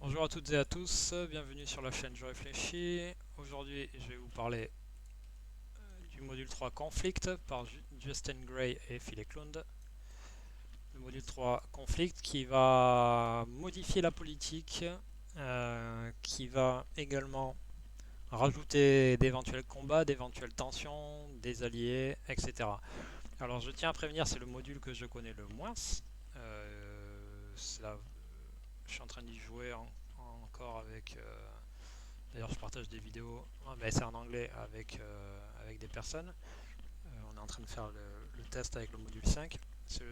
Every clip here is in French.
Bonjour à toutes et à tous, bienvenue sur la chaîne Je réfléchis. Aujourd'hui, je vais vous parler du module 3 Conflict par Justin Gray et Phil Eklund. Le module 3 Conflict qui va modifier la politique, qui va également rajouter d'éventuels combats, d'éventuelles tensions, des alliés, etc. Alors je tiens à prévenir, c'est le module que je connais le moins. Je suis en train d'y jouer encore avec. D'ailleurs, je partage des vidéos, mais c'est en anglais avec des personnes. On est en train de faire le test avec le module 5. C'est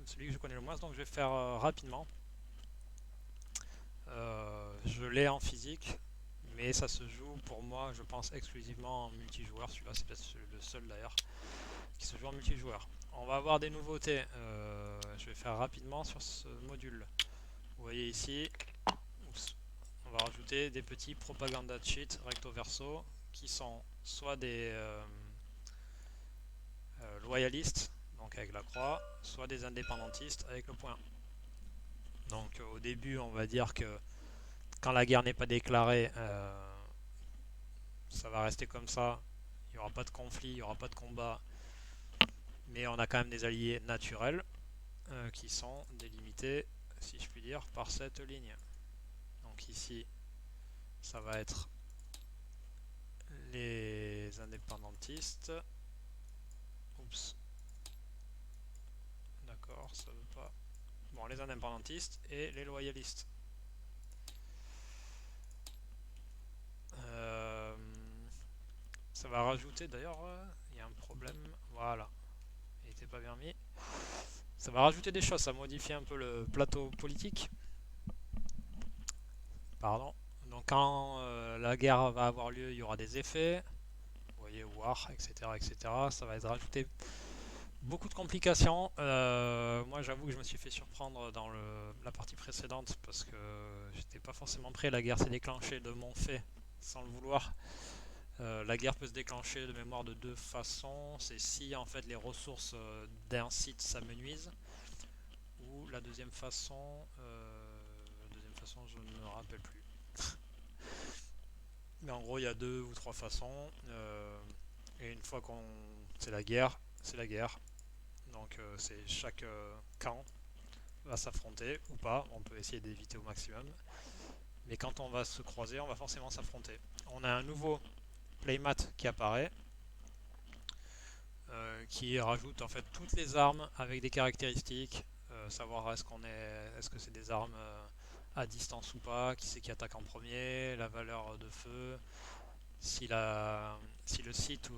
celui que je connais le moins, donc je vais faire rapidement. Je l'ai en physique, mais ça se joue pour moi, je pense, exclusivement en multijoueur. Celui-là, c'est peut-être le seul d'ailleurs qui se joue en multijoueur. On va avoir des nouveautés. Je vais faire rapidement sur ce module. Vous voyez ici, oups, on va rajouter des petits propaganda cheats recto verso qui sont soit des loyalistes, donc avec la croix, soit des indépendantistes avec le point. Donc au début, on va dire que quand la guerre n'est pas déclarée, ça va rester comme ça. Il n'y aura pas de conflit, il n'y aura pas de combat, mais on a quand même des alliés naturels qui sont délimités, si je puis dire, par cette ligne. Donc ici, ça va être les indépendantistes. Oups, d'accord, ça veut pas. Bon, les indépendantistes et les loyalistes. Euh, Ça va rajouter d'ailleurs, il y a un problème. Voilà, il n'était pas bien mis. Ça va rajouter des choses, ça modifie un peu le plateau politique. Pardon. Donc quand la guerre va avoir lieu, il y aura des effets. Vous voyez, war, etc., etc. Ça va être rajouté beaucoup de complications. Moi, j'avoue que je me suis fait surprendre dans la partie précédente parce que j'étais pas forcément prêt. La guerre s'est déclenchée de mon fait, sans le vouloir. La guerre peut se déclencher de mémoire de deux façons. C'est si en fait les ressources d'un site s'amenuisent, ou la deuxième façon, je ne me rappelle plus. Mais en gros, il y a deux ou trois façons. Et une fois qu'on, c'est la guerre, c'est la guerre. Donc c'est chaque camp va s'affronter ou pas. On peut essayer d'éviter au maximum. Mais quand on va se croiser, on va forcément s'affronter. On a un nouveau playmat qui apparaît, qui rajoute en fait toutes les armes avec des caractéristiques, savoir est-ce que c'est des armes à distance ou pas, qui c'est qui attaque en premier, la valeur de feu, si le site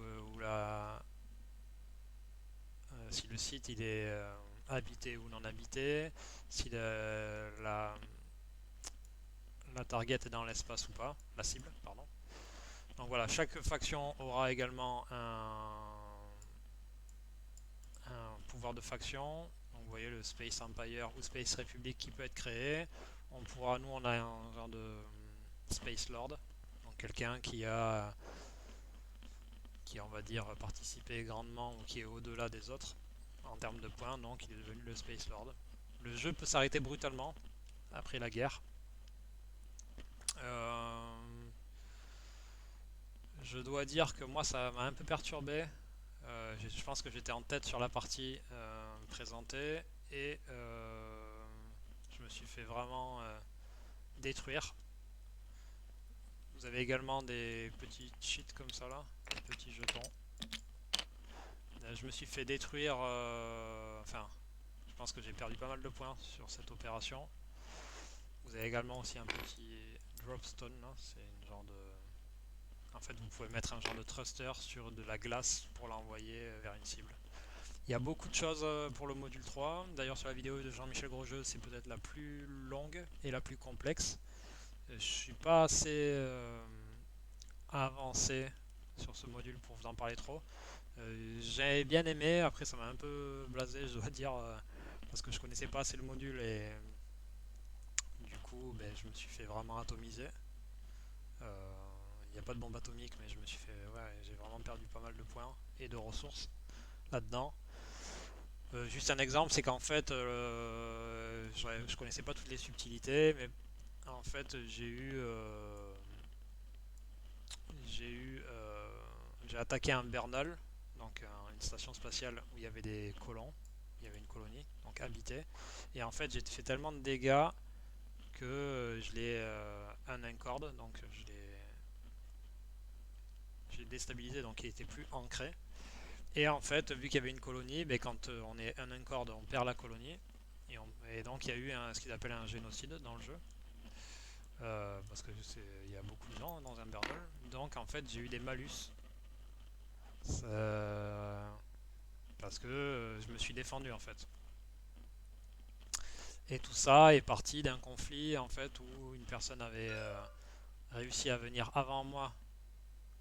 si le site il est habité ou non habité, si la target est dans l'espace ou pas, la cible, pardon. Donc voilà, chaque faction aura également un pouvoir de faction. Donc vous voyez le Space Empire ou Space Republic qui peut être créé. Nous on a un genre de Space Lord, donc quelqu'un qui on va dire participé grandement ou qui est au-delà des autres en termes de points, donc il est devenu le Space Lord. Le jeu peut s'arrêter brutalement après la guerre. Euh, je dois dire que moi ça m'a un peu perturbé. Je pense que j'étais en tête sur la partie présentée et je me suis fait vraiment détruire. Vous avez également des petits cheats comme ça là, des petits jetons. Je me suis fait détruire, enfin, je pense que j'ai perdu pas mal de points sur cette opération. Vous avez également aussi un petit dropstone là, c'est une genre de. En fait, vous pouvez mettre un genre de thruster sur de la glace pour l'envoyer vers une cible. Il y a beaucoup de choses pour le module 3. D'ailleurs, sur la vidéo de Jean-Michel Grosjeu, c'est peut-être la plus longue et la plus complexe. Je suis pas assez avancé sur ce module pour vous en parler trop. J'ai bien aimé, après ça m'a un peu blasé, je dois dire, parce que je connaissais pas assez le module et du coup, ben, je me suis fait vraiment atomiser. Il n'y a pas de bombe atomique, mais ouais, j'ai vraiment perdu pas mal de points et de ressources là-dedans. Juste un exemple, c'est qu'en fait, je connaissais pas toutes les subtilités, mais en fait, j'ai attaqué un Bernal, donc une station spatiale où il y avait des colons, il y avait une colonie, donc habitée. Et en fait, j'ai fait tellement de dégâts que je l'ai unencorded, donc j'ai déstabilisé, donc il était plus ancré. Et en fait, vu qu'il y avait une colonie, ben, quand on est unencord, on perd la colonie. Et donc il y a eu ce qu'ils appellent un génocide dans le jeu. Parce que il y a beaucoup de gens dans un Bernal. Donc en fait, j'ai eu des malus. Euh, Parce que je me suis défendu en fait. Et tout ça est parti d'un conflit en fait où une personne avait réussi à venir avant moi.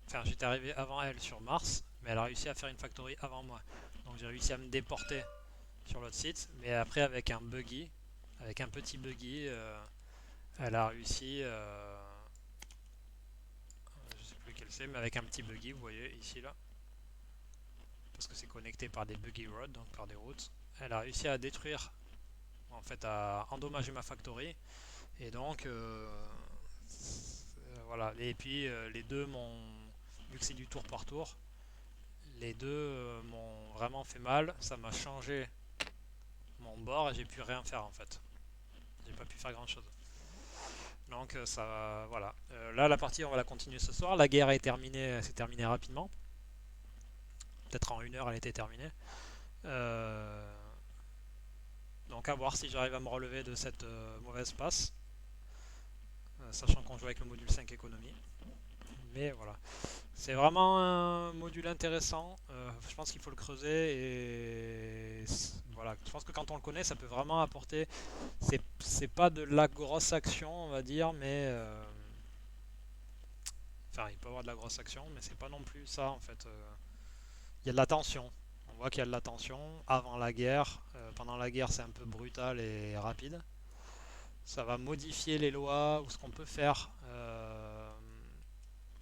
Enfin, j'étais arrivé avant elle sur Mars, mais elle a réussi à faire une factory avant moi. Donc j'ai réussi à me déporter sur l'autre site, mais après avec un buggy, avec un petit buggy, elle a réussi, je sais plus lequel c'est, mais avec un petit buggy, vous voyez ici là, parce que c'est connecté par des buggy roads, donc par des routes, elle a réussi à détruire, en fait à endommager ma factory, et donc voilà, et puis les deux m'ont, vu que c'est du tour par tour, les deux m'ont vraiment fait mal, ça m'a changé mon bord et j'ai pu rien faire en fait. J'ai pas pu faire grand chose. Donc ça, voilà. Là, la partie, on va la continuer ce soir. La guerre est terminée, s'est terminée rapidement. Peut-être en 1 heure, elle était terminée. Euh, donc à voir si j'arrive à me relever de cette mauvaise passe, sachant qu'on joue avec le module 5 économie. Mais voilà. C'est vraiment un module intéressant. Je pense qu'il faut le creuser et voilà. Je pense que quand on le connaît, ça peut vraiment apporter. C'est pas de la grosse action, on va dire, mais enfin, il peut y avoir de la grosse action, mais c'est pas non plus ça en fait. Il y a de la tension. On voit qu'il y a de la tension avant la guerre. Pendant la guerre, c'est un peu brutal et rapide. Ça va modifier les lois ou ce qu'on peut faire.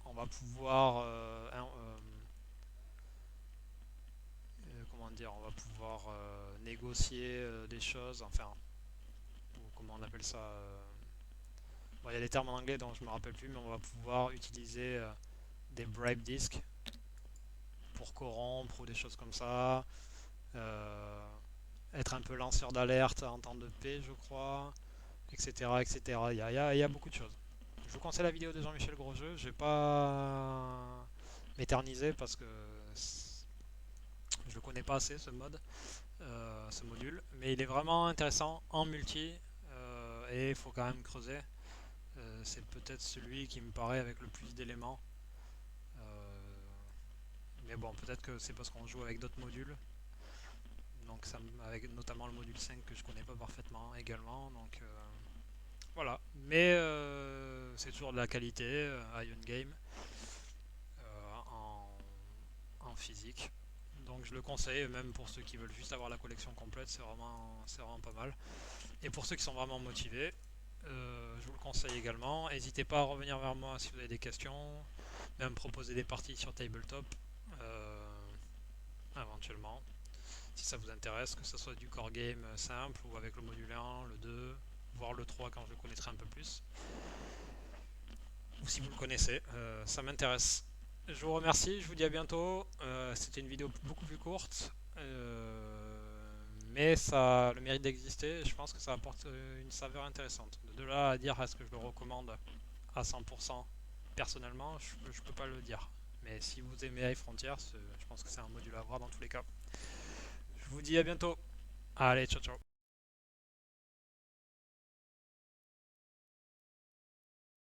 On va pouvoir, comment dire, on va pouvoir négocier des choses. Enfin, ou comment on appelle ça. Bon, il y a des termes en anglais dont je me rappelle plus, mais on va pouvoir utiliser des bribe disks pour corrompre ou des choses comme ça. Euh, Être un peu lanceur d'alerte en temps de paix, je crois, etc. etc. Il y a beaucoup de choses. Je vous conseille la vidéo de Jean-Michel Grosjeu. Je vais pas m'éterniser parce que je ne connais pas assez ce mode, ce module, mais il est vraiment intéressant en multi et il faut quand même creuser. C'est peut-être celui qui me paraît avec le plus d'éléments. Mais bon, peut-être que c'est parce qu'on joue avec d'autres modules. Donc ça, avec notamment le module 5 que je connais pas parfaitement également. Donc voilà. Mais c'est toujours de la qualité, Ion Game, en physique. Donc je le conseille, même pour ceux qui veulent juste avoir la collection complète, c'est vraiment pas mal. Et pour ceux qui sont vraiment motivés, je vous le conseille également. N'hésitez pas à revenir vers moi si vous avez des questions, même proposer des parties sur Tabletop, éventuellement, si ça vous intéresse, que ce soit du core game simple ou avec le module 1, le 2, voire le 3 quand je le connaîtrai un peu plus. Ou si vous le connaissez, ça m'intéresse. Je vous remercie, je vous dis à bientôt. C'était une vidéo beaucoup plus courte, mais ça a le mérite d'exister. Je pense que ça apporte une saveur intéressante. De là à dire est-ce que je le recommande à 100% personnellement, je peux pas le dire. Mais si vous aimez High Frontiers, je pense que c'est un module à avoir dans tous les cas. Je vous dis à bientôt. Allez, ciao ciao.